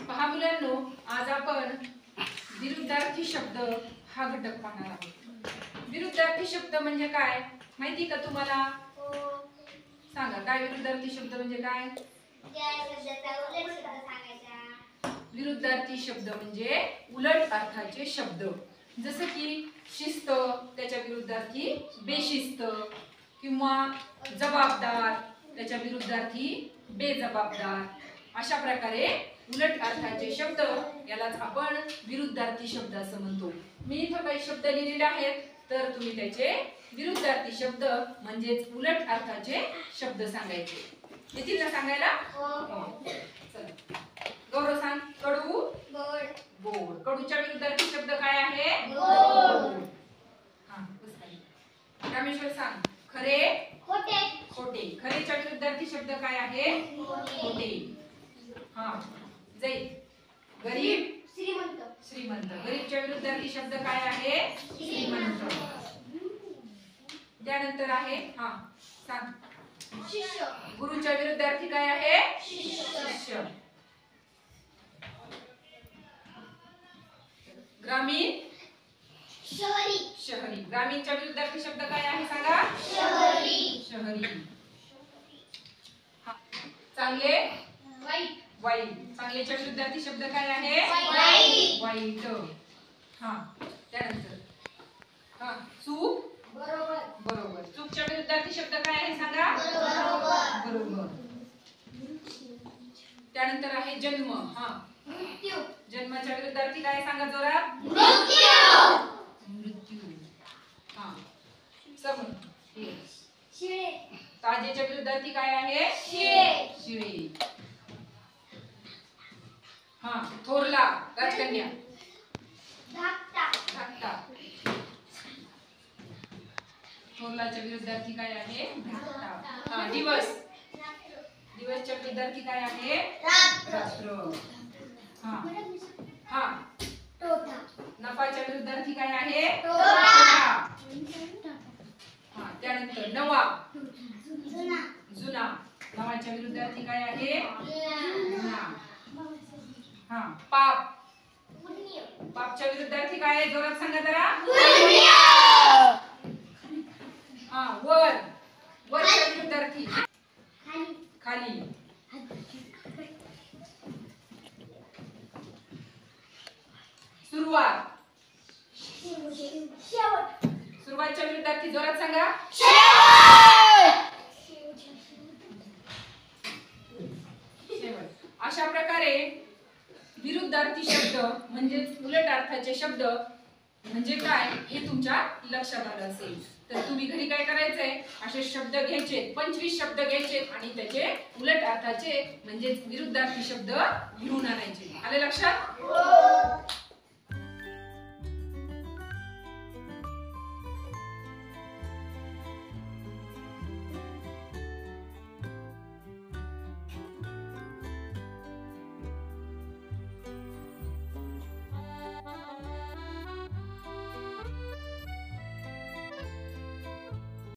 पहा मुलांनो, आज आपण विरुद्धार्थी शब्द हा घटक पाहणार आहोत. विरुद्धार्थी शब्द म्हणजे काय माहिती का तुम्हाला? सांगा, काय विरुद्धार्थी शब्द म्हणजे काय? विरुद्धार्थी शब्द म्हणजे उलट अर्थाचे शब्द. जसे की शिस्त, त्याच्या विरुद्धार्थी बेशिस्त, किंवा जबाबदार, त्याच्या विरुद्धार्थी बेजबाबदार. अशा प्रकारे उलट अर्थाचे शब्द यालाच आपण विरुद्धार्थी शब्द असं म्हणतो. मी इथं काही शब्द लिहिलेले आहेत, तर तुम्ही त्याचे विरुद्धार्थी शब्द म्हणजेच उलट अर्थाचे शब्द सांगायचे. येतील ना सांगायला? चला, गौरव सांग. कडू, गोड. गोड. कडूच्या विरुद्धार्थी शब्द काय आहे? गोड. हा, बस खाली. रामेश्वर सांग. खरे, खोटे. खोटे. खरेच्या विरुद्धार्थी शब्द काय आहे? खोटे. हा, जैद. गरीब, श्रीमंत. श्रीमंत. गरीबच्या विरुद्धार्थी शब्द काय आहे? श्रीमंत. त्यानंतर आहे, हा सांग. शिष्य. गुरुच्या विरुद्धार्थी काय आहे? शिष्य. ग्रामीण, शहरी. शहरी. ग्रामीणच्या विरुद्धार्थी शब्द काय आहे सांगा? शहरी. शहरी. चांगले, वाईट. वाईट. चांगल्याच्या विरुद्धार्थी शब्द काय आहे? वाईट. वाईट. हा, त्यानंतर हा, चूक, बरोबर. बरोबर. चूकच्या विरुद्धार्थी शब्द काय आहे सांगा? बरोबर. बरोबर. त्यानंतर आहे जन्म. हा, मृत्यू. जन्माच्या विरुद्धार्थी काय सांगा जोरात? मृत्यू. मृत्यू. हा, समज. शिळे. ताजेच्या विरुद्धार्थी काय आहे? शिळे. शिळे. हा, थोरला. राजकन्या. धाकटा. धाकटा. थोरलाच्या विरुद्धार्थी काय आहे? धाकटा. हा, दिवस. दिवसच्या विरुद्धार्थी काय आहे? रात्र. हा, हा, तोटा. नफाच्या विरुद्धार्थी काय आहे? तोटा. हा, त्यानंतर नवा. जुना. जुना. नवाच्या विरुद्धार्थी काय आहे? जुना. हा, पाप. पापच्या विरुद्धार्थी काय आहे? जोरात सांगा जरा. हा, वर. वरच्या विरुद्धार्थी खाली. सुरुवात. सुरुवातच्या विरुद्धार्थी जोरात सांगा. शेवट. अशा प्रकारे विरुद्धार्थी शब्द म्हणजेच उलट अर्थाचे शब्द म्हणजे काय हे तुमच्या लक्षात आलं असेल. तर तुम्ही घरी काय करायचंय? असे शब्द घ्यायचे, 25 शब्द घ्यायचे आणि त्याचे उलट अर्थाचे म्हणजेच विरुद्धार्थी शब्द लिहून आणायचे. आले लक्षात?